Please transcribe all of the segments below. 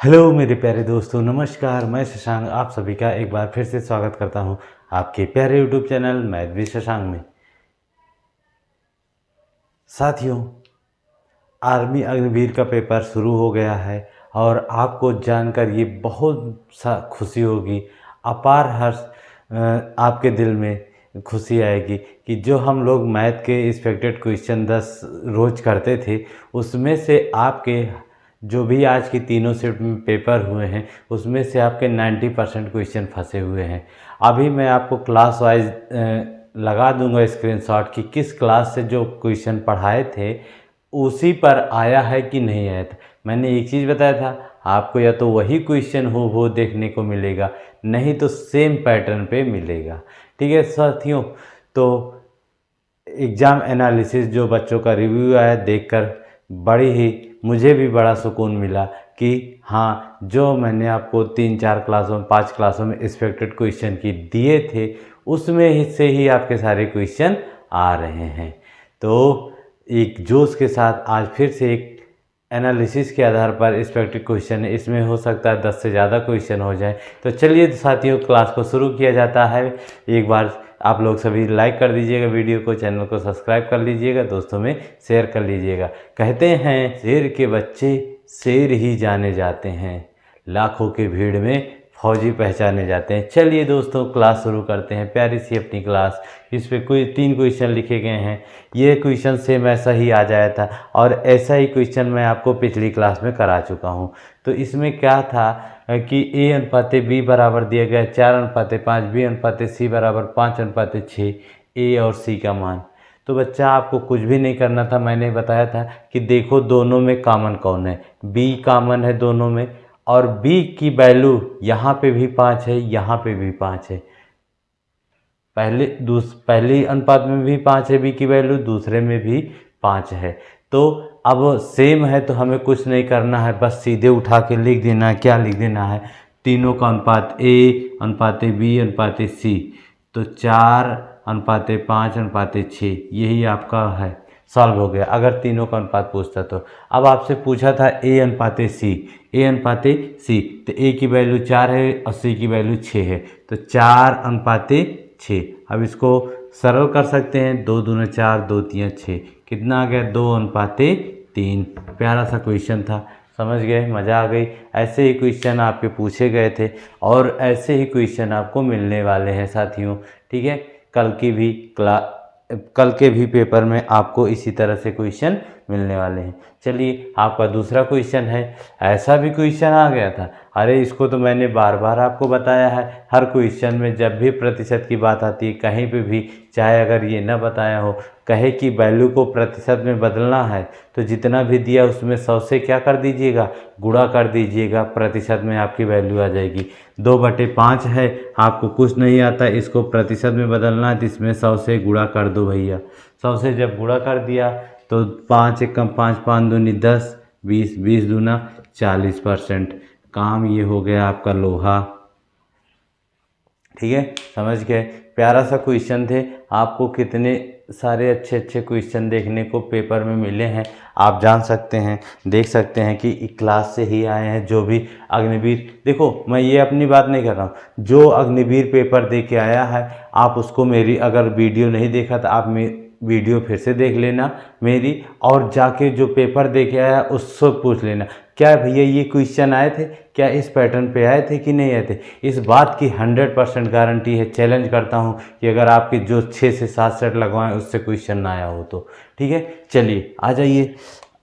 Hello मेरे प्यारे दोस्तों, नमस्कार। मैं शशांक आप सभी का एक बार फिर से स्वागत करता हूं आपके प्यारे YouTube channel math with Shashank में। साथियों, आर्मी अग्निवीर का पेपर शुरू हो गया है और आपको जानकर ये बहुत सा खुशी होगी, अपार हर्ष आपके दिल में खुशी आएगी कि जो हम लोग मैथ के एक्सपेक्टेड क्वेश्चन 10 रोज करते थे, उसमें से आपके जो भी आज की तीनों शिफ्ट में पेपर हुए हैं उसमें से आपके 90% क्वेश्चन फंसे हुए हैं। अभी मैं आपको क्लास वाइज लगा दूंगा स्क्रीनशॉट कि किस क्लास से जो क्वेश्चन पढ़ाए थे उसी पर आया है कि नहीं आया था। मैंने एक चीज़ बताया था, आपको या तो वही क्वेश्चन हो देखने को मिलेगा, नहीं तो सेम पैटर्न पे मिलेगा। ठीक है साथियों, तो एग्ज़ाम एनालिसिस जो बच्चों का रिव्यू आया देखकर बड़ी ही मुझे भी बड़ा सुकून मिला कि हाँ, जो मैंने आपको 3-4 क्लासों में 5 क्लासों में एक्सपेक्टेड क्वेश्चन की दिए थे उसमें से ही आपके सारे क्वेश्चन आ रहे हैं। तो एक जोश के साथ आज फिर से एक एनालिसिस के आधार पर एक्सपेक्टेड क्वेश्चन है, इसमें हो सकता है 10 से ज़्यादा क्वेश्चन हो जाए। तो चलिए साथियों, क्लास को शुरू किया जाता है। एक बार आप लोग सभी लाइक कर दीजिएगा वीडियो को, चैनल को सब्सक्राइब कर लीजिएगा, दोस्तों में शेयर कर लीजिएगा। कहते हैं शेर के बच्चे शेर ही जाने जाते हैं, लाखों की भीड़ में फौजी पहचाने जाते हैं। चलिए दोस्तों, क्लास शुरू करते हैं, प्यारी सी अपनी क्लास। इस पर कोई 3 क्वेश्चन लिखे गए हैं। ये क्वेश्चन सेम ऐसा ही आ जाया था और ऐसा ही क्वेश्चन मैं आपको पिछली क्लास में करा चुका हूँ। तो इसमें क्या था कि A/B बराबर दिया गया 4/5, B/C बराबर 5/6, A और C का मान। तो बच्चा आपको कुछ भी नहीं करना था, मैंने बताया था कि देखो दोनों में कॉमन कौन है। B कॉमन है दोनों में और B की वैल्यू यहाँ पे भी 5 है, यहाँ पे भी 5 है। पहली अनुपात में भी 5 है B की वैल्यू, दूसरे में भी 5 है। तो अब सेम है तो हमें कुछ नहीं करना है, बस सीधे उठा के लिख देना है। क्या लिख देना है? तीनों का अनुपात A/B/C, तो 4/5/6, यही आपका है। सॉल्व हो गया। अगर तीनों का अनुपात पूछता तो अब आपसे पूछा था A/C, तो A की वैल्यू 4 है और C की वैल्यू 6 है, तो 4/6। अब इसको सरल कर सकते हैं, 2 दूने 4, 2 तियाँ 6, कितना आ गया? 2/3। प्यारा सा क्वेश्चन था, समझ गए? मज़ा आ गई। ऐसे ही क्वेश्चन आपके पूछे गए थे और ऐसे ही क्वेश्चन आपको मिलने वाले हैं साथियों। ठीक है, कल के भी पेपर में आपको इसी तरह से क्वेश्चन मिलने वाले हैं। चलिए, आपका दूसरा क्वेश्चन है। ऐसा भी क्वेश्चन आ गया था, अरे इसको तो मैंने बार बार आपको बताया है। हर क्वेश्चन में जब भी प्रतिशत की बात आती है, कहीं पे भी, चाहे अगर ये ना बताया हो, कहे कि वैल्यू को प्रतिशत में बदलना है तो जितना भी दिया उसमें 100 से क्या कर दीजिएगा? गुणा कर दीजिएगा, प्रतिशत में आपकी वैल्यू आ जाएगी। 2/5 है, आपको कुछ नहीं आता, इसको प्रतिशत में बदलना है तो इसमें 100 से गुणा कर दो भैया। 100 से जब गुणा कर दिया तो 5 एकम 5, 5 दूनी 10, 20, 20 दूना 40%। काम ये हो गया आपका लोहा। ठीक है, समझ गए? प्यारा सा क्वेश्चन थे। आपको कितने सारे अच्छे अच्छे क्वेश्चन देखने को पेपर में मिले हैं आप जान सकते हैं, देख सकते हैं कि क्लास से ही आए हैं। जो भी अग्निवीर, देखो मैं ये अपनी बात नहीं कर रहा हूँ, जो अग्निवीर पेपर दे के आया है आप उसको, मेरी अगर वीडियो नहीं देखा तो आप वीडियो फिर से देख लेना मेरी, और जाके जो पेपर दे के आया उससे पूछ लेना, क्या भैया ये क्वेश्चन आए थे, क्या इस पैटर्न पे आए थे कि नहीं आए थे। इस बात की 100% गारंटी है, चैलेंज करता हूँ कि अगर आपके जो 6 से 7 सेट लगवाएं उससे क्वेश्चन ना आया हो तो। ठीक है, चलिए आ जाइए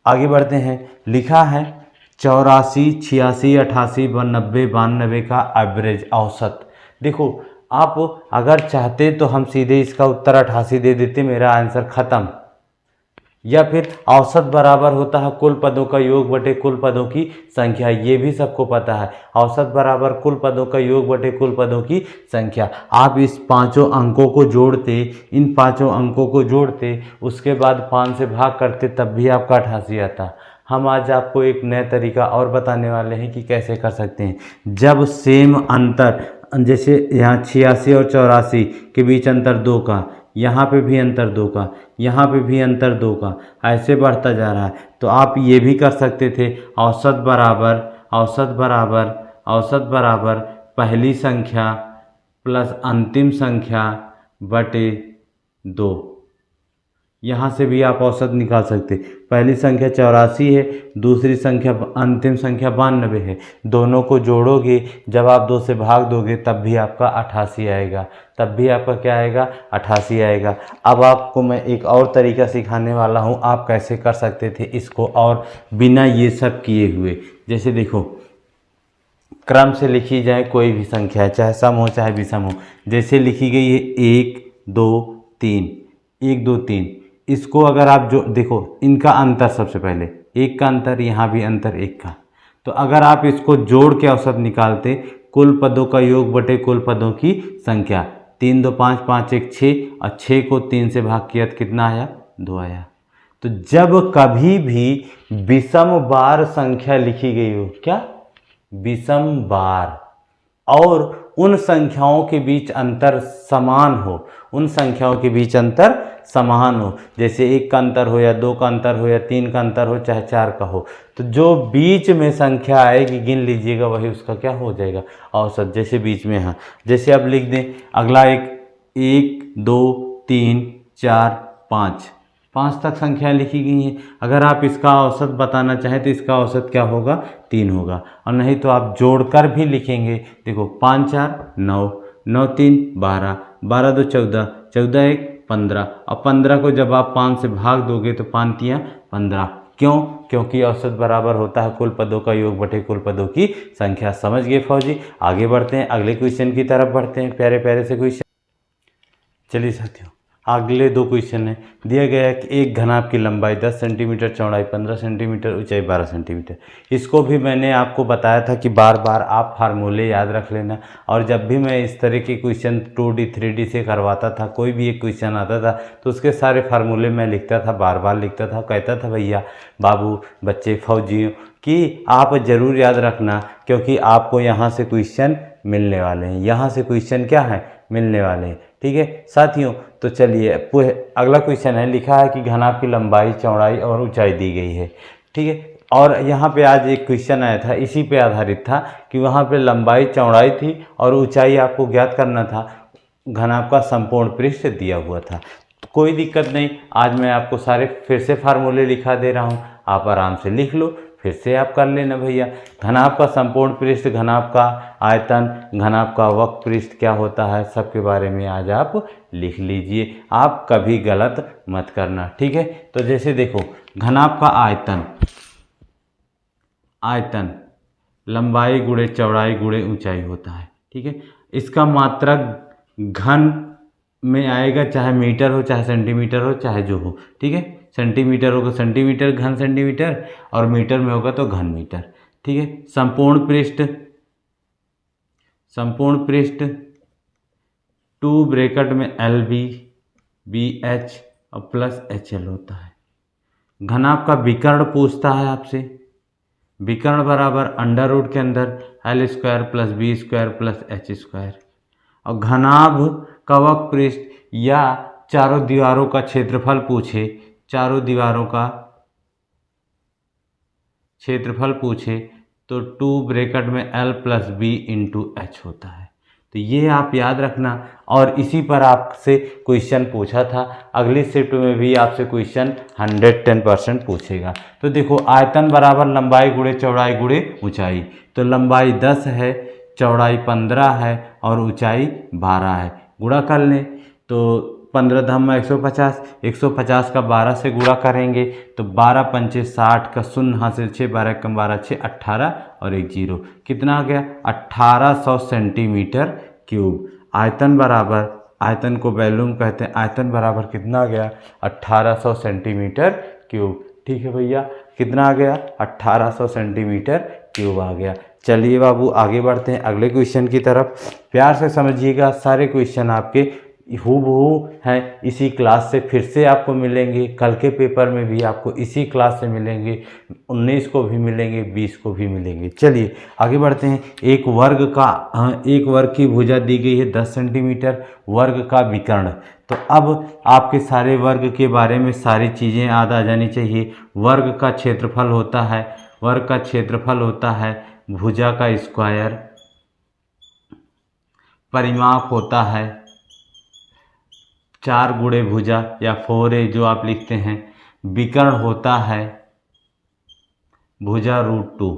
आगे बढ़ते हैं। लिखा है 84, 86, 88, 90, 92 का एवरेज औसत। देखो, आप अगर चाहते तो हम सीधे इसका उत्तर 88 दे देते, मेरा आंसर खत्म। या फिर औसत बराबर होता है कुल पदों का योग बटे कुल पदों की संख्या, ये भी सबको पता है। औसत बराबर कुल पदों का योग बटे कुल पदों की संख्या। आप इस पांचों अंकों को जोड़ते, इन पांचों अंकों को जोड़ते, उसके बाद 5 से भाग करते, तब भी आपका 88 आता। हम आज आपको एक नया तरीका और बताने वाले हैं कि कैसे कर सकते हैं। जब सेम अंतर, जैसे यहाँ 86 और 84 के बीच अंतर 2 का, यहाँ पे भी अंतर 2 का, यहाँ पे भी अंतर 2 का, ऐसे बढ़ता जा रहा है, तो आप ये भी कर सकते थे औसत बराबर औसत बराबर पहली संख्या प्लस अंतिम संख्या बटे 2। यहाँ से भी आप औसत निकाल सकते। पहली संख्या 84 है, दूसरी संख्या अंतिम संख्या 92 है। दोनों को जोड़ोगे, जब आप 2 से भाग दोगे तब भी आपका 88 आएगा। तब भी आपका क्या आएगा? 88 आएगा। अब आपको मैं एक और तरीका सिखाने वाला हूँ, आप कैसे कर सकते थे इसको और बिना ये सब किए हुए। जैसे देखो, क्रम से लिखी जाए कोई भी संख्या है, चाहे सम हो चाहे विषम हो। जैसे लिखी गई है 1 2 3, 1 2 3। इसको अगर आप जो देखो, इनका अंतर सबसे पहले 1 का अंतर, यहाँ भी अंतर 1 का। तो अगर आप इसको जोड़ के औसत निकालते, कुल पदों का योग बटे कुल पदों की संख्या, 3 2 5 5 1 6, और 6 को 3 से भाग किया तो कितना आया? 2 आया। तो जब कभी भी विषम बार संख्या लिखी गई हो, क्या? विषम बार, और उन संख्याओं के बीच अंतर समान हो, उन संख्याओं के बीच अंतर समान हो, जैसे 1 का अंतर हो या 2 का अंतर हो या 3 का अंतर हो चाहे 4 का हो, तो जो बीच में संख्या आएगी गिन लीजिएगा, वही उसका क्या हो जाएगा? औसत। जैसे बीच में, हाँ, जैसे अब लिख दें अगला 1 2 3 4 5, 5 तक संख्या लिखी गई हैं। अगर आप इसका औसत बताना चाहें तो इसका औसत क्या होगा? 3 होगा। और नहीं तो आप जोड़कर भी लिखेंगे। देखो 5 4 9, 9 3 12, 12 2 14, 14 1 15, और 15 को जब आप 5 से भाग दोगे तो 5 3 15। क्यों? क्योंकि औसत बराबर होता है कुल पदों का योग बटे कुल पदों की संख्या। समझ गए फौजी? आगे बढ़ते हैं, अगले क्वेश्चन की तरफ बढ़ते हैं। प्यारे प्यारे से क्वेश्चन। चलिए साथियों, अगले 2 क्वेश्चन है। दिया गया है कि एक घनाभ की लंबाई 10 सेंटीमीटर, चौड़ाई 15 सेंटीमीटर, ऊंचाई 12 सेंटीमीटर। इसको भी मैंने आपको बताया था कि बार बार आप फार्मूले याद रख लेना। और जब भी मैं इस तरह के क्वेश्चन 2D 3D से करवाता था, कोई भी एक क्वेश्चन आता था तो उसके सारे फार्मूले मैं लिखता था, बार बार लिखता था। कहता था भैया बाबू बच्चे फौजियों कि आप ज़रूर याद रखना, क्योंकि आपको यहाँ से क्वेश्चन मिलने वाले हैं। यहाँ से क्वेश्चन क्या है? मिलने वाले हैं। ठीक है साथियों, तो चलिए अगला क्वेश्चन है। लिखा है कि घनाभ की लंबाई, चौड़ाई और ऊंचाई दी गई है। ठीक है, और यहाँ पे आज एक क्वेश्चन आया था, इसी पे आधारित था कि वहाँ पे लंबाई चौड़ाई थी और ऊंचाई आपको ज्ञात करना था। घनाभ का संपूर्ण पृष्ठ दिया हुआ था। तो कोई दिक्कत नहीं, आज मैं आपको सारे फिर से फार्मूले लिखा दे रहा हूँ, आप आराम से लिख लो, फिर से आप कर लेना भैया। घनाभ का संपूर्ण पृष्ठ, घनाभ का आयतन, घनाभ का वक्र पृष्ठ क्या होता है, सबके बारे में आज आप लिख लीजिए। आप कभी गलत मत करना। ठीक है, तो जैसे देखो घनाभ का आयतन लंबाई गुणे चौड़ाई गुणे ऊंचाई होता है। ठीक है, इसका मात्रक घन में आएगा, चाहे मीटर हो चाहे सेंटीमीटर हो चाहे जो हो। ठीक है, सेंटीमीटर होगा सेंटीमीटर घन सेंटीमीटर, और मीटर में होगा तो घन मीटर। ठीक है, संपूर्ण पृष्ठ 2 ब्रैकेट में LB BH और प्लस HL होता है। घनाभ का विकर्ण पूछता है आपसे। विकर्ण बराबर अंडर रूट के अंदर L square plus B square plus H square. और घनाभ का वक्र पृष्ठ या चारों दीवारों का क्षेत्रफल पूछे, चारों दीवारों का क्षेत्रफल पूछे तो 2 ब्रैकेट में L plus B into H होता है। तो ये आप याद रखना, और इसी पर आपसे क्वेश्चन पूछा था। अगली शिफ्ट में भी आपसे क्वेश्चन 110% पूछेगा। तो देखो आयतन बराबर लंबाई गुणे चौड़ाई गुणे ऊंचाई। तो लंबाई 10 है, चौड़ाई 15 है और ऊंचाई 12 है। गुणा कर लें तो 15 धाम 150, 150 का 12 से गुणा करेंगे तो 12 पंचे 60 का 0 हासिल 6, 12 कम 12 6, 18 और 1 0। कितना आ गया? 1800 सेंटीमीटर क्यूब। आयतन बराबर, आयतन को वॉल्यूम कहते हैं, आयतन बराबर कितना आ गया? 1800 सेंटीमीटर क्यूब। ठीक है भैया, कितना आ गया? 1800 सेंटीमीटर क्यूब आ गया। चलिए बाबू आगे बढ़ते हैं अगले क्वेश्चन की तरफ। प्यार से समझिएगा, सारे क्वेश्चन आपके हूबहू हैं, इसी क्लास से फिर से आपको मिलेंगे। कल के पेपर में भी आपको इसी क्लास से मिलेंगे, 19 को भी मिलेंगे, 20 को भी मिलेंगे। चलिए आगे बढ़ते हैं। एक वर्ग की भुजा दी गई है 10 सेंटीमीटर, वर्ग का विकर्ण। तो अब आपके सारे वर्ग के बारे में सारी चीज़ें याद आ जानी चाहिए। वर्ग का क्षेत्रफल होता है भुजा का स्क्वायर, परिमाप होता है 4 गुणे भुजा या 4a जो आप लिखते हैं, विकर्ण होता है भुजा रूट 2,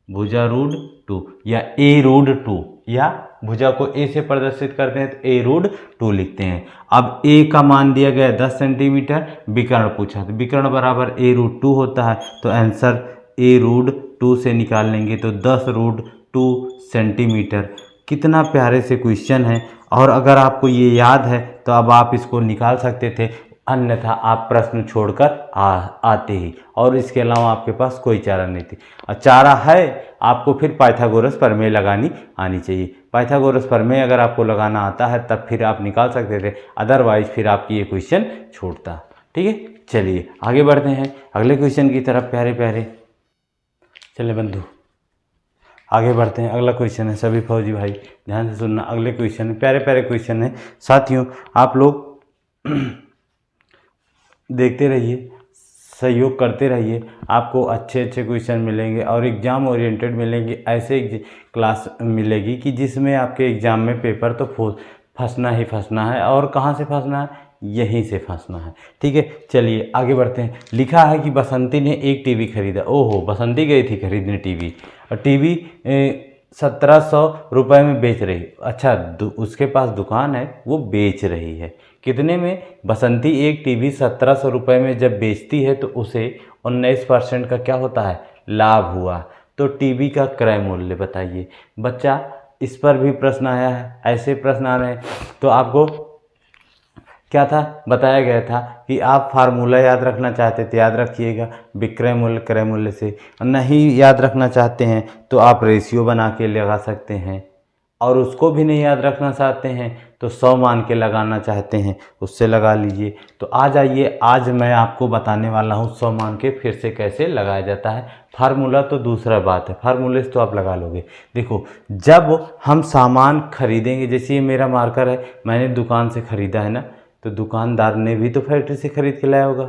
भुजा रूट 2 या a रूट 2, या भुजा को a से प्रदर्शित करते हैं तो a रूट 2 लिखते हैं। अब a का मान दिया गया 10 सेंटीमीटर, विकर्ण पूछा तो विकर्ण बराबर a रूट 2 होता है, तो आंसर a रूट 2 से निकाल लेंगे तो 10 रूट 2 सेंटीमीटर। कितना प्यारे से क्वेश्चन है, और अगर आपको ये याद है तो अब आप इसको निकाल सकते थे, अन्यथा आप प्रश्न छोड़कर आते ही, और इसके अलावा आपके पास कोई चारा नहीं थी। और चारा है आपको फिर पाइथागोरस प्रमेय लगानी आनी चाहिए। पाइथागोरस प्रमेय अगर आपको लगाना आता है तब फिर आप निकाल सकते थे, अदरवाइज फिर आपकी ये क्वेश्चन छूटता। ठीक है, चलिए आगे बढ़ते हैं अगले क्वेश्चन की तरफ। प्यारे प्यारे चलिए बंधु आगे बढ़ते हैं। अगला क्वेश्चन है, सभी फौजी भाई ध्यान से सुनना, अगले क्वेश्चन है, प्यारे प्यारे क्वेश्चन है साथियों, आप लोग देखते रहिए, सहयोग करते रहिए, आपको अच्छे अच्छे क्वेश्चन मिलेंगे और एग्ज़ाम ओरिएंटेड मिलेंगे। ऐसे क्लास मिलेगी कि जिसमें आपके एग्ज़ाम में पेपर तो फंसना ही फंसना है, और कहाँ से फंसना है, यहीं से फंसना है। ठीक है, चलिए आगे बढ़ते हैं। लिखा है कि बसंती ने एक टीवी खरीदा। ओहो, बसंती गई थी खरीदने टीवी, और टीवी 1700 रुपये में बेच रही। अच्छा, उसके पास दुकान है, वो बेच रही है कितने में? बसंती एक टीवी 1700 रुपये में जब बेचती है तो उसे 19% का क्या होता है, लाभ हुआ। तो टीवी का क्रय मूल्य बताइए। बच्चा इस पर भी प्रश्न आया है, ऐसे प्रश्न आ रहे हैं, तो आपको क्या था, बताया गया था कि आप फार्मूला याद रखना चाहते थे, याद रखिएगा विक्रय मूल्य क्रय मूल्य से। नहीं याद रखना चाहते हैं तो आप रेशियो बना के लगा सकते हैं, और उसको भी नहीं याद रखना चाहते हैं तो 100 मान के लगाना चाहते हैं, उससे लगा लीजिए। तो आ जाइए, आज मैं आपको बताने वाला हूँ 100 मान के फिर से कैसे लगाया जाता है। फार्मूला तो दूसरा बात है, फार्मूले से तो आप लगा लोगे। देखो, जब हम सामान खरीदेंगे, जैसे ये मेरा मार्कर है, मैंने दुकान से ख़रीदा है ना, तो दुकानदार ने भी तो फैक्ट्री से ख़रीद के लाया होगा।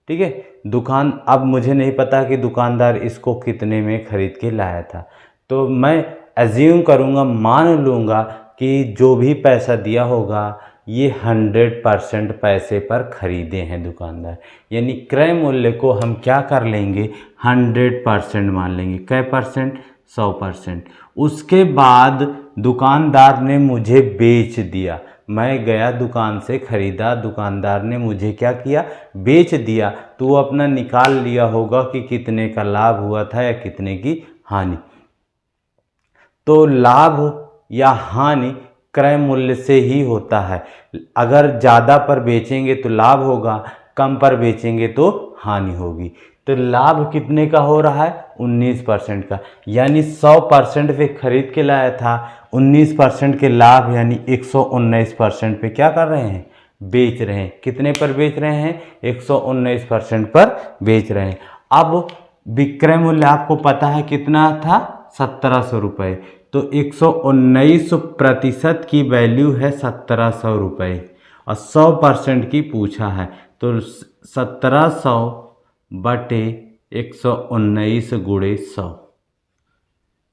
ठीक है, दुकान, अब मुझे नहीं पता कि दुकानदार इसको कितने में ख़रीद के लाया था, तो मैं एज्यूम करूँगा, मान लूँगा कि जो भी पैसा दिया होगा ये 100% पैसे पर ख़रीदे हैं दुकानदार, यानी क्रय मूल्य को हम क्या कर लेंगे, 100% मान लेंगे। कै परसेंट? 100%। उसके बाद दुकानदार ने मुझे बेच दिया, मैं गया दुकान से ख़रीदा, दुकानदार ने मुझे क्या किया, बेच दिया, तो वो अपना निकाल लिया होगा कि कितने का लाभ हुआ था या कितने की हानि। तो लाभ या हानि क्रय मूल्य से ही होता है। अगर ज़्यादा पर बेचेंगे तो लाभ होगा, कम पर बेचेंगे तो हानि होगी। तो लाभ कितने का हो रहा है, 19% का, यानी 100% पे खरीद के लाया था, 19% के लाभ यानी 119% पे क्या कर रहे हैं, बेच रहे हैं। कितने पर बेच रहे हैं, 119% पर बेच रहे हैं। अब विक्रय मूल्य आपको पता है कितना था, 1700 रुपये, तो 119% की वैल्यू है 1700 रुपये, और 100% की पूछा है, तो 1700 बटे 119 गुणे 100,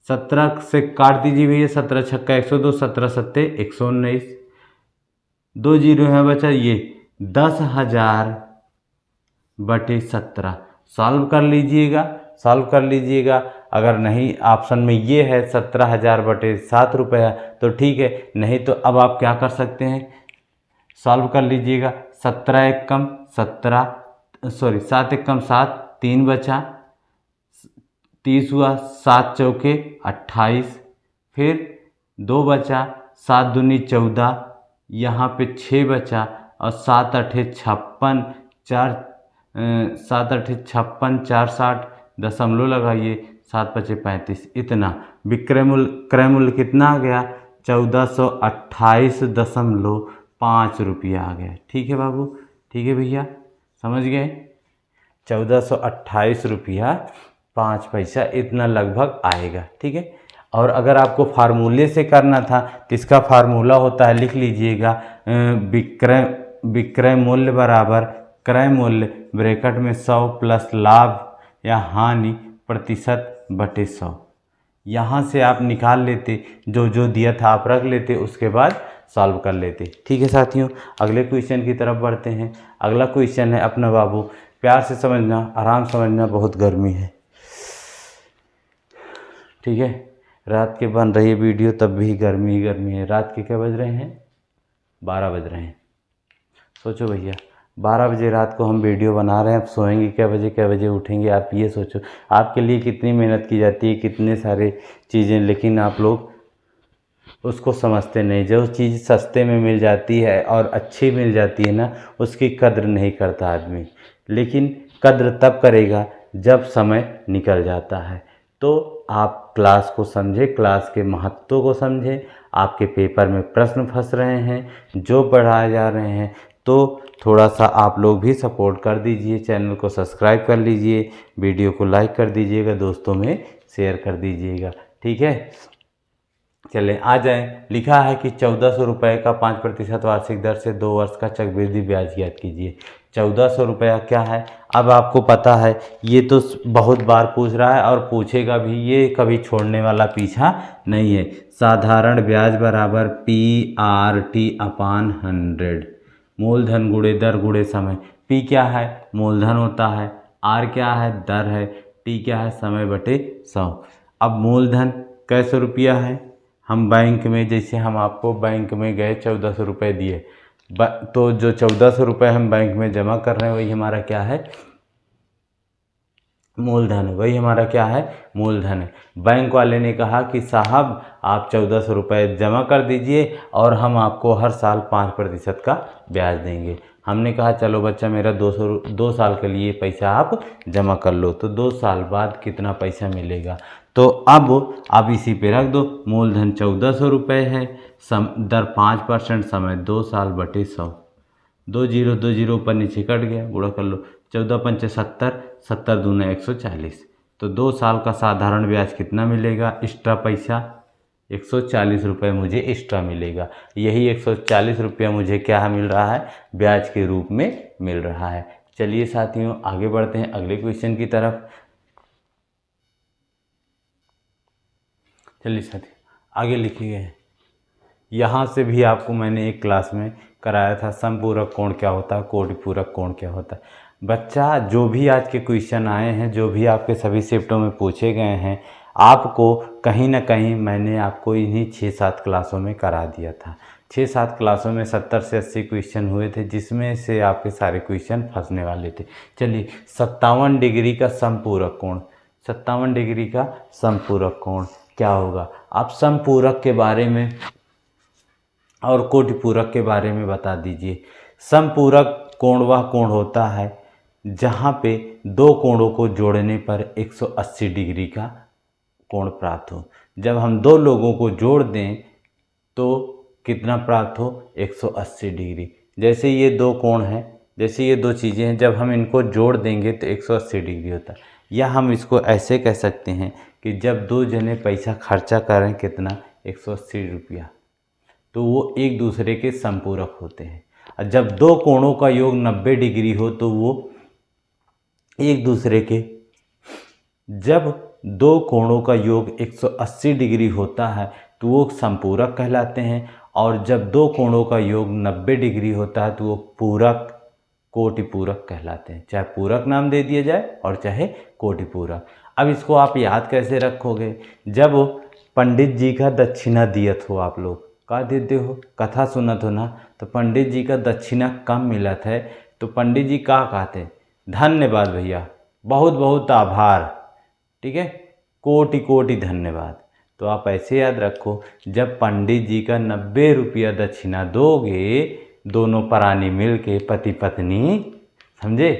17 से काट दीजिए भैया, 17 छक्का 102, 17 सत्ते 119, 2 जीरो है बचा, ये 10,000 बटे 17। सॉल्व कर लीजिएगा, सॉल्व कर लीजिएगा। अगर नहीं ऑप्शन में ये है 17,000 बटे 7 रुपये तो ठीक है, नहीं तो अब आप क्या कर सकते हैं, सॉल्व कर लीजिएगा। 17 एक कम 17, सॉरी 7 एक कम 7, 3 बचा, 30 हुआ, 7 चौके 28, फिर 2 बचा, 7 दूनी 14, यहाँ पे 6 बचा, और 7 अठे 56, 7 अठे 56, 4 60, दशमलव लगाइए, 7 पचे 35, इतना विक्रय मूल्य, क्रय मूल्य कितना आ गया, 1428.5 रुपया आ गया। ठीक है बाबू, ठीक है भैया, समझ गए, 1428 रुपया 5 पैसा, इतना लगभग आएगा। ठीक है, और अगर आपको फार्मूले से करना था तो इसका फार्मूला होता है, लिख लीजिएगा, विक्रय मूल्य बराबर क्रय मूल्य ब्रैकेट में 100 प्लस लाभ या हानि प्रतिशत बटे 100। यहाँ से आप निकाल लेते, जो जो दिया था आप रख लेते, उसके बाद सॉल्व कर लेते। ठीक है साथियों, अगले क्वेश्चन की तरफ बढ़ते हैं। अगला क्वेश्चन है अपना बाबू, प्यार से समझना, आराम समझना, बहुत गर्मी है। ठीक है, रात के बन रही है वीडियो तब भी गर्मी ही गर्मी है। रात के क्या बज रहे हैं? 12 बज रहे हैं। सोचो भैया, 12 बजे रात को हम वीडियो बना रहे हैं, अब सोएंगे क्या बजे उठेंगे? आप ये सोचो, आपके लिए कितनी मेहनत की जाती है, कितने सारे चीज़ें, लेकिन आप लोग उसको समझते नहीं। जो चीज़ सस्ते में मिल जाती है और अच्छी मिल जाती है ना, उसकी कद्र नहीं करता आदमी, लेकिन कद्र तब करेगा जब समय निकल जाता है। तो आप क्लास को समझें, क्लास के महत्व को समझें। आपके पेपर में प्रश्न फंस रहे हैं, जो पढ़ाए जा रहे हैं, तो थोड़ा सा आप लोग भी सपोर्ट कर दीजिए, चैनल को सब्सक्राइब कर लीजिए, वीडियो को लाइक कर दीजिएगा, दोस्तों में शेयर कर दीजिएगा। ठीक है, चलें आ जाएं। लिखा है कि 1400 रुपये का 5% वार्षिक दर से 2 वर्ष का चक्रवृद्धि ब्याज ज्ञात कीजिए। 1400 रुपया क्या है? अब आपको पता है, ये तो बहुत बार पूछ रहा है और पूछेगा भी, ये कभी छोड़ने वाला पीछा नहीं है। साधारण ब्याज बराबर PRT अपान 100, मूलधन गुणे दर गुणे समय। P क्या है? मूलधन होता है। R क्या है? दर है। T क्या है? समय बटे 100। अब मूलधन कैसे रुपया है? हम बैंक में, जैसे हम आपको बैंक में गए 1400 रुपये दिए, तो जो 1400 रुपये हम बैंक में जमा कर रहे हैं वही हमारा क्या है? मूलधन है। वही हमारा क्या है? मूलधन है। बैंक वाले ने कहा कि साहब आप 1400 रुपये जमा कर दीजिए और हम आपको हर साल 5% का ब्याज देंगे। हमने कहा चलो बच्चा मेरा 2 साल के लिए पैसा आप जमा कर लो। तो 2 साल बाद कितना पैसा मिलेगा? तो अब आप इसी पे रख दो, मूलधन 1400 रुपये है, दर 5%, समय 2 साल बटे 100। 2 जीरो ऊपर नीचे कट गया, गुणा कर लो। 14 पंचे 70, 70 दूना 140। तो 2 साल का साधारण ब्याज कितना मिलेगा? एक्स्ट्रा पैसा 140 रुपये मुझे एक्स्ट्रा मिलेगा। यही 140 रुपया मुझे क्या मिल रहा है? ब्याज के रूप में मिल रहा है। चलिए साथियों, आगे बढ़ते हैं अगले क्वेश्चन की तरफ। चलिए साथियों, आगे लिखे गए हैं। यहाँ से भी आपको मैंने एक क्लास में कराया था, समपूरक कोण क्या होता है, कोटिपूरक कोण क्या होता है। बच्चा, जो भी आज के क्वेश्चन आए हैं, जो भी आपके सभी शिफ्टों में पूछे गए हैं, आपको कहीं ना कहीं मैंने आपको इन्हीं 6-7 क्लासों में करा दिया था। 6-7 क्लासों में 70 से 80 क्वेश्चन हुए थे, जिसमें से आपके सारे क्वेश्चन फंसने वाले थे। चलिए, 57 डिग्री का समपूरक कोण, 57 डिग्री का समपूरक कोण क्या होगा? आप समपूरक के बारे में और कोटिपूरक के बारे में बता दीजिए। समपूरक कोण वह कोण होता है जहाँ पे दो कोणों को जोड़ने पर 180 डिग्री का कोण प्राप्त हो। जब हम दो लोगों को जोड़ दें तो कितना प्राप्त हो? 180 डिग्री। जैसे ये दो कोण हैं, जैसे ये दो चीज़ें हैं, जब हम इनको जोड़ देंगे तो 180 डिग्री होता है। या हम इसको ऐसे कह सकते हैं कि जब दो जने पैसा खर्चा करें, कितना? 180 रुपया, तो वो एक दूसरे के समपूरक होते हैं। और जब दो कोणों का योग 90 डिग्री हो तो वो एक दूसरे के, जब दो कोणों का योग 180 डिग्री होता है तो वो समपूरक कहलाते हैं। और जब दो कोणों का योग 90 डिग्री होता है तो वो पूरक, कोटिपूरक कहलाते हैं। चाहे पूरक नाम दे दिया जाए और चाहे कोटिपूरक। अब इसको आप याद कैसे रखोगे? जब पंडित जी का दक्षिणा दियत हो, आप लोग का देते हो, कथा सुनत हो ना, तो पंडित जी का दक्षिणा कम मिलत है तो पंडित जी का कहते? धन्यवाद भैया, बहुत बहुत आभार। ठीक है, कोटि कोटि धन्यवाद। तो आप ऐसे याद रखो, जब पंडित जी का 90 रुपया दक्षिणा दोगे, दोनों प्राणी मिल के, पति पत्नी, समझे,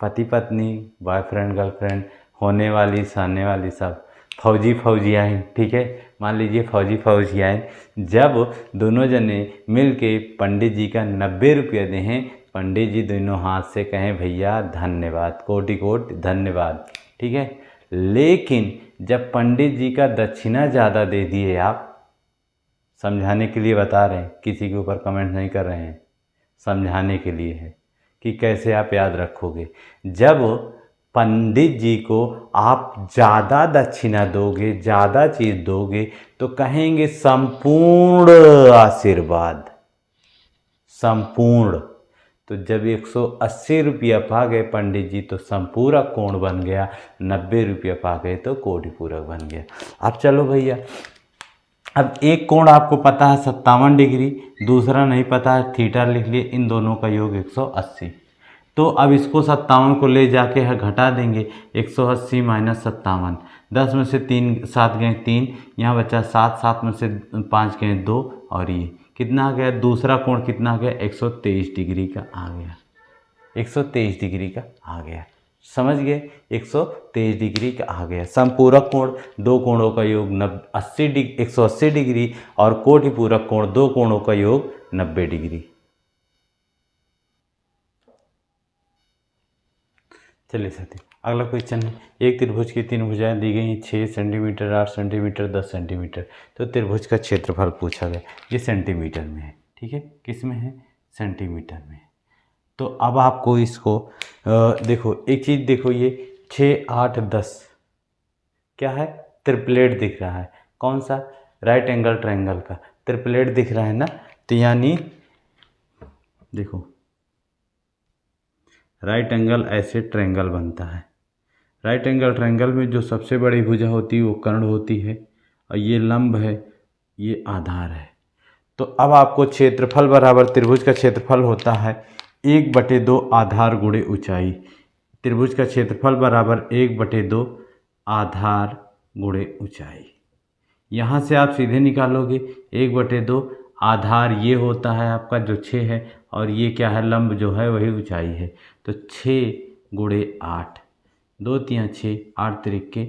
पति पत्नी, बॉयफ्रेंड गर्लफ्रेंड, होने वाली सामने वाली, सब फौजी फौजियाँ, ठीक है, मान लीजिए फौजी फौजियाँ, जब दोनों जने मिल के पंडित जी का 90 रुपया दें, पंडित जी दोनों हाथ से कहें भैया धन्यवाद, कोटि कोटि धन्यवाद। ठीक है, लेकिन जब पंडित जी का दक्षिणा ज़्यादा दे दिए, आप समझाने के लिए बता रहे हैं, किसी के ऊपर कमेंट नहीं कर रहे हैं, समझाने के लिए है कि कैसे आप याद रखोगे। जब पंडित जी को आप ज़्यादा दक्षिणा दोगे, ज़्यादा चीज़ दोगे तो कहेंगे संपूर्ण आशीर्वाद, संपूर्ण। तो जब 180 रुपया पा गए पंडित जी तो संपूरक कोण बन गया, 90 रुपया पा गए तो कोटि पूरक बन गया। अब चलो भैया, अब एक कोण आपको पता है 57 डिग्री, दूसरा नहीं पता है थीटा लिख लिए, इन दोनों का योग 180। तो अब इसको 57 को ले जाके घटा देंगे, 180 माइनस 57, 10 में से 3 7 गए 3, यहाँ बचा 7, 7 में से 5 गए 2, और ये कितना आ गया, दूसरा कोण कितना आ गया, 123 डिग्री का आ गया, 123 डिग्री का आ गया। समझ गए, 123 डिग्री का आ गया। समपूरक कोण दो कोणों का योग 180 डिग्री और कोटि पूरक कोण दो कोणों का योग 90 डिग्री। चलिए साथी, अगला क्वेश्चन है, एक त्रिभुज की तीन भुजाएं दी गई हैं, 6 सेंटीमीटर, 8 सेंटीमीटर, 10 सेंटीमीटर। तो त्रिभुज का क्षेत्रफल पूछा गया, ये सेंटीमीटर में है, ठीक है, किस में है, सेंटीमीटर में। तो अब आपको इसको देखो, एक चीज़ देखो, ये 6, 8, 10 क्या है, ट्रिपलेट दिख रहा है, कौन सा, राइट एंगल ट्रायंगल का ट्रिपलेट दिख रहा है ना। तो यानी देखो, राइट एंगल ऐसे ट्रायंगल बनता है, राइट एंगल ट्रायंगल में जो सबसे बड़ी भुजा होती है वो कर्ण होती है, और ये लंब है, ये आधार है। तो अब आपको क्षेत्रफल बराबर, त्रिभुज का क्षेत्रफल होता है 1/2 आधार गुणे ऊंचाई। त्रिभुज का क्षेत्रफल बराबर 1/2 आधार गुणे ऊंचाई। यहाँ से आप सीधे निकालोगे 1/2 आधार, ये होता है आपका जो 6 है, और ये क्या है, लंब जो है वही ऊंचाई है। तो 6 गुणे 8, 2 3 6, 8 3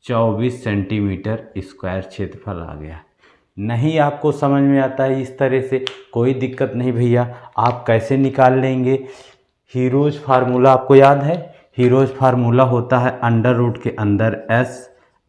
24 सेंटीमीटर स्क्वायर क्षेत्रफल आ गया। नहीं आपको समझ में आता है इस तरह से, कोई दिक्कत नहीं भैया, आप कैसे निकाल लेंगे। हीरोज फार्मूला आपको याद है, हीरोज फार्मूला होता है अंडर रूट के अंदर s,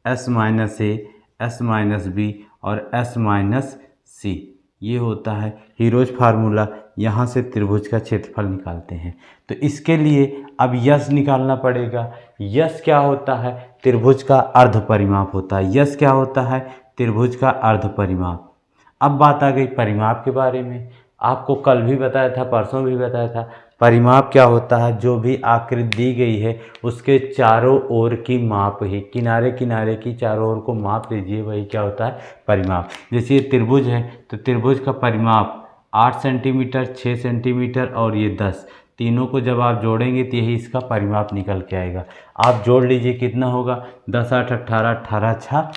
s माइनस ए, s माइनस बी और s माइनस सी, ये होता है हीरोज फार्मूला। यहाँ से त्रिभुज का क्षेत्रफल निकालते हैं। तो इसके लिए अब यस निकालना पड़ेगा। यस क्या होता है, त्रिभुज का अर्ध परिमाप होता है। यस क्या होता है, त्रिभुज का अर्ध परिमाप। अब बात आ गई परिमाप के बारे में, आपको कल भी बताया था, परसों भी बताया था। परिमाप क्या होता है, जो भी आकृति दी गई है उसके चारों ओर की माप ही, किनारे किनारे की चारों ओर को माप लीजिए, वही क्या होता है, परिमाप। जैसे ये त्रिभुज है तो त्रिभुज का परिमाप 8 सेंटीमीटर, 6 सेंटीमीटर और ये 10, तीनों को जब आप जोड़ेंगे तो यही इसका परिमाप निकल के आएगा। आप जोड़ लीजिए कितना होगा, 10 8 18, 18 6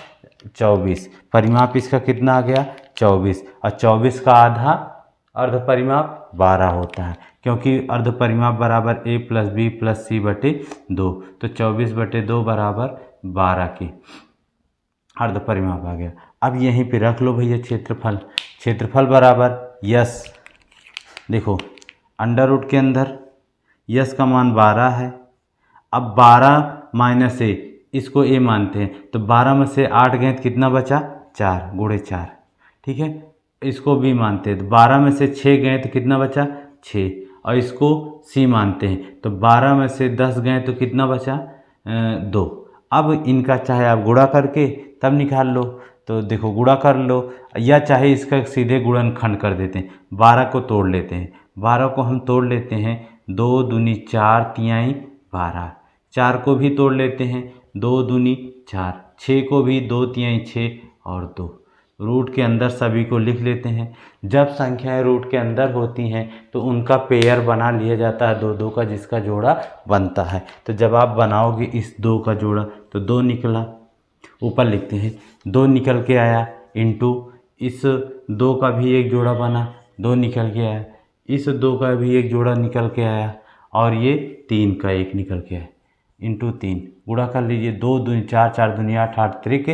24, परिमाप इसका कितना आ गया, 24, और 24 का आधा अर्ध परिमाप 12 होता है, क्योंकि अर्ध परिमाप बराबर a प्लस बी प्लस सी बटे 2, तो 24/2 बराबर 12 की अर्ध परिमाप आ गया। अब यहीं पे रख लो भैया क्षेत्रफल, क्षेत्रफल बराबर यस, देखो अंडर रूट के अंदर यस का मान 12 है। अब 12 माइनस ए, इसको ए मानते हैं, तो 12 में से 8 गए तो कितना बचा, 4 गुणे 4, ठीक है। इसको बी मानते हैं तो 12 में से 6 गए तो कितना बचा, 6, और इसको सी मानते हैं तो 12 में से 10 गए तो कितना बचा, 2। अब इनका चाहे आप गुणा करके तब निकाल लो, तो देखो गुणा कर लो, या चाहे इसका सीधे गुणनखंड कर देते हैं, 12 को तोड़ लेते हैं, 12 को हम तोड़ लेते हैं, 2 दूनी 4 तिहाई 12, 4 को भी तोड़ लेते हैं, 2 दूनी 4, 6 को भी 2 तिहाई 6 और 2। रूट के अंदर सभी को लिख लेते हैं। जब संख्याएं रूट के अंदर होती हैं तो उनका पेयर बना लिया जाता है 2 2 का, जिसका जोड़ा बनता है। तो जब आप बनाओगे इस 2 का जोड़ा तो 2 निकला, ऊपर लिखते हैं 2 निकल के आया, इंटू इस 2 का भी एक जोड़ा बना, 2 निकल के आया, इस 2 का भी एक जोड़ा निकल के आया, और ये 3 का एक निकल के आया, इंटू 3 गुणा कर लीजिए, 2 दूनी 4, 4 दूनी 8, 8 त्रिक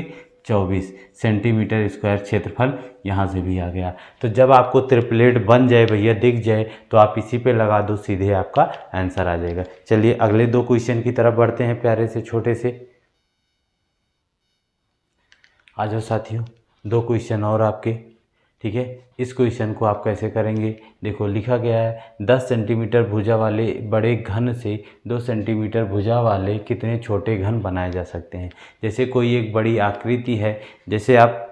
24 सेंटीमीटर स्क्वायर क्षेत्रफल यहाँ से भी आ गया। तो जब आपको ट्रिपलेट बन जाए भैया, दिख जाए, तो आप इसी पे लगा दो, सीधे आपका आंसर आ जाएगा। चलिए अगले 2 क्वेश्चन की तरफ बढ़ते हैं, प्यारे से छोटे से। आ जाओ साथियों, 2 क्वेश्चन और आपके। ठीक है। इस क्वेश्चन को आप कैसे करेंगे, देखो लिखा गया है 10 सेंटीमीटर भुजा वाले बड़े घन से 2 सेंटीमीटर भुजा वाले कितने छोटे घन बनाए जा सकते हैं। जैसे कोई एक बड़ी आकृति है, जैसे आप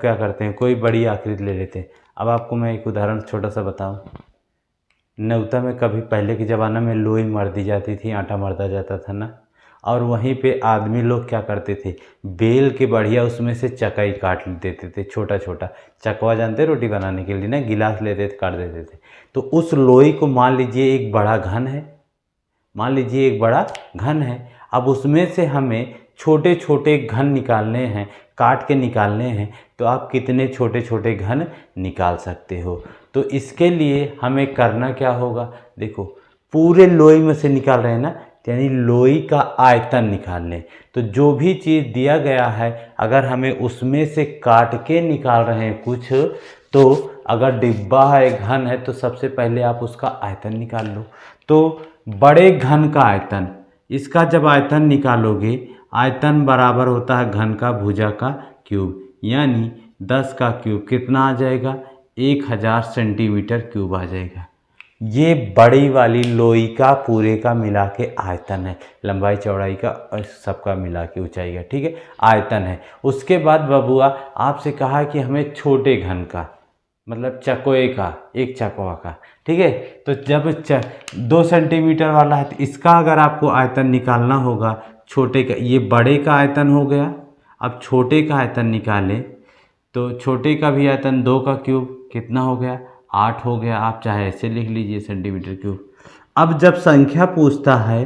क्या करते हैं, कोई बड़ी आकृति ले लेते हैं। अब आपको मैं एक उदाहरण छोटा सा बताऊं। नेवता में कभी पहले के ज़माना में लोई मर दी जाती थी, आटा मरदा जाता था ना, और वहीं पे आदमी लोग क्या करते थे, बेल के बढ़िया उसमें से चकाई काट देते थे, छोटा छोटा चकवा जानते रोटी बनाने के लिए ना, गिलास लेते थे काट देते थे। तो उस लोई को मान लीजिए एक बड़ा घन है, अब उसमें से हमें छोटे छोटे घन निकालने हैं, काट के निकालने हैं। तो आप कितने छोटे छोटे घन निकाल सकते हो। तो इसके लिए हमें करना क्या होगा, देखो पूरे लोई में से निकाल रहे हैं ना, यानी लोई का आयतन निकाल लें। तो जो भी चीज़ दिया गया है अगर हमें उसमें से काट के निकाल रहे हैं कुछ, तो अगर डिब्बा है, घन है, तो सबसे पहले आप उसका आयतन निकाल लो। तो बड़े घन का आयतन, इसका जब आयतन निकालोगे, आयतन बराबर होता है घन का भुजा का क्यूब, यानी 10 का क्यूब कितना आ जाएगा, 1000 सेंटीमीटर क्यूब आ जाएगा। ये बड़ी वाली लोई का पूरे का मिला के आयतन है, लंबाई चौड़ाई का और सबका मिला के ऊंचाई का, ठीक है, आयतन है। उसके बाद बबुआ आपसे कहा कि हमें छोटे घन का, मतलब चकोए का, एक चकवा का, ठीक है। तो जब 2 सेंटीमीटर वाला है तो इसका अगर आपको आयतन निकालना होगा, छोटे का, ये बड़े का आयतन हो गया। अब छोटे का आयतन निकालें तो छोटे का भी आयतन 2 का क्यूब कितना हो गया, 8 हो गया। आप चाहे ऐसे लिख लीजिए सेंटीमीटर क्यूब। अब जब संख्या पूछता है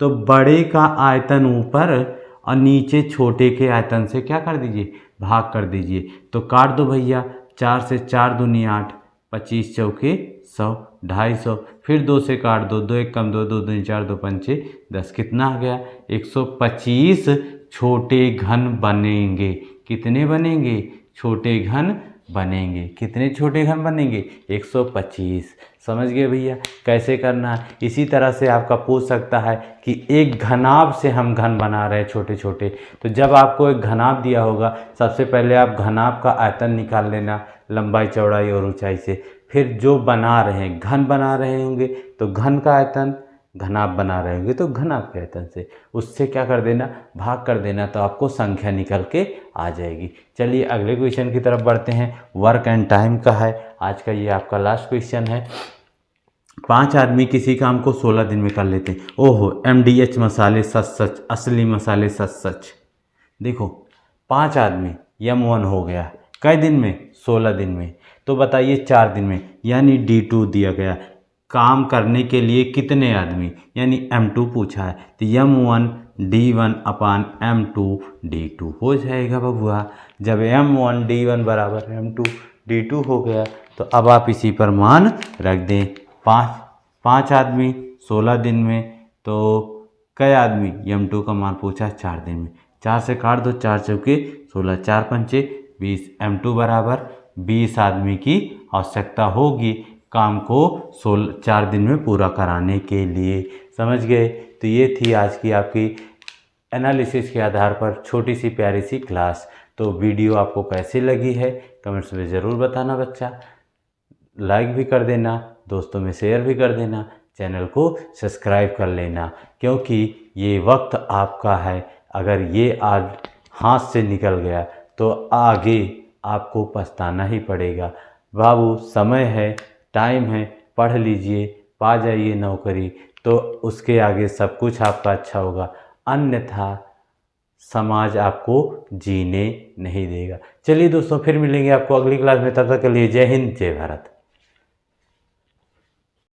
तो बड़े का आयतन ऊपर और नीचे छोटे के आयतन से क्या कर दीजिए, भाग कर दीजिए। तो काट दो भैया, 4 से 4 दूनी 8, 25 चौके 100, 250, फिर 2 से काट दो, 2 एक कम 2, 2 दूनी 4, 2 पंचे 10, कितना आ गया, 125 छोटे घन बनेंगे। कितने बनेंगे, छोटे घन बनेंगे। कितने छोटे घन बनेंगे, 125। समझ गए भैया कैसे करना है। इसी तरह से आपका पूछ सकता है कि एक घनाभ से हम घन बना रहे हैं छोटे छोटे। तो जब आपको एक घनाभ दिया होगा, सबसे पहले आप घनाभ का आयतन निकाल लेना, लंबाई चौड़ाई और ऊंचाई से। फिर जो बना रहे हैं, घन बना रहे होंगे तो घन का आयतन, घनाभ बना रहे होंगे तो घनाभ के आयतन से उससे क्या कर देना, भाग कर देना, तो आपको संख्या निकल के आ जाएगी। चलिए अगले क्वेश्चन की तरफ बढ़ते हैं। वर्क एंड टाइम का है आज का, ये आपका लास्ट क्वेश्चन है। 5 आदमी किसी काम को 16 दिन में कर लेते हैं। ओहो, MDH मसाले सच सच, असली मसाले सच सच। देखो 5 आदमी, M1 हो गया, कई दिन में, 16 दिन में। तो बताइए 4 दिन में, यानी D2 दिया गया। काम करने के लिए कितने आदमी, यानी M2 पूछा है, तो M1 D1 अपान M2 D2 हो जाएगा बबुआ। जब M1 D1 बराबर M2 D2 हो गया तो अब आप इसी पर मान रख दें। 5 आदमी 16 दिन में, तो कई आदमी, M2 का मान पूछा है 4 दिन में, 4 से काट दो, 4 चौके 16, 4 पंचे 20, M2 बराबर 20 आदमी की आवश्यकता होगी काम को 4 दिन में पूरा कराने के लिए। समझ गए। तो ये थी आज की आपकी एनालिसिस के आधार पर छोटी सी प्यारी सी क्लास। तो वीडियो आपको कैसी लगी है कमेंट्स में ज़रूर बताना बच्चा। लाइक भी कर देना, दोस्तों में शेयर भी कर देना, चैनल को सब्सक्राइब कर लेना, क्योंकि ये वक्त आपका है। अगर ये आज हाथ से निकल गया तो आगे आपको पछताना ही पड़ेगा। बाबू समय है, टाइम है, पढ़ लीजिए, पा जाइए नौकरी, तो उसके आगे सब कुछ आपका अच्छा होगा, अन्यथा समाज आपको जीने नहीं देगा। चलिए दोस्तों, फिर मिलेंगे आपको अगली क्लास में, तब तक के लिए जय हिंद, जय भारत।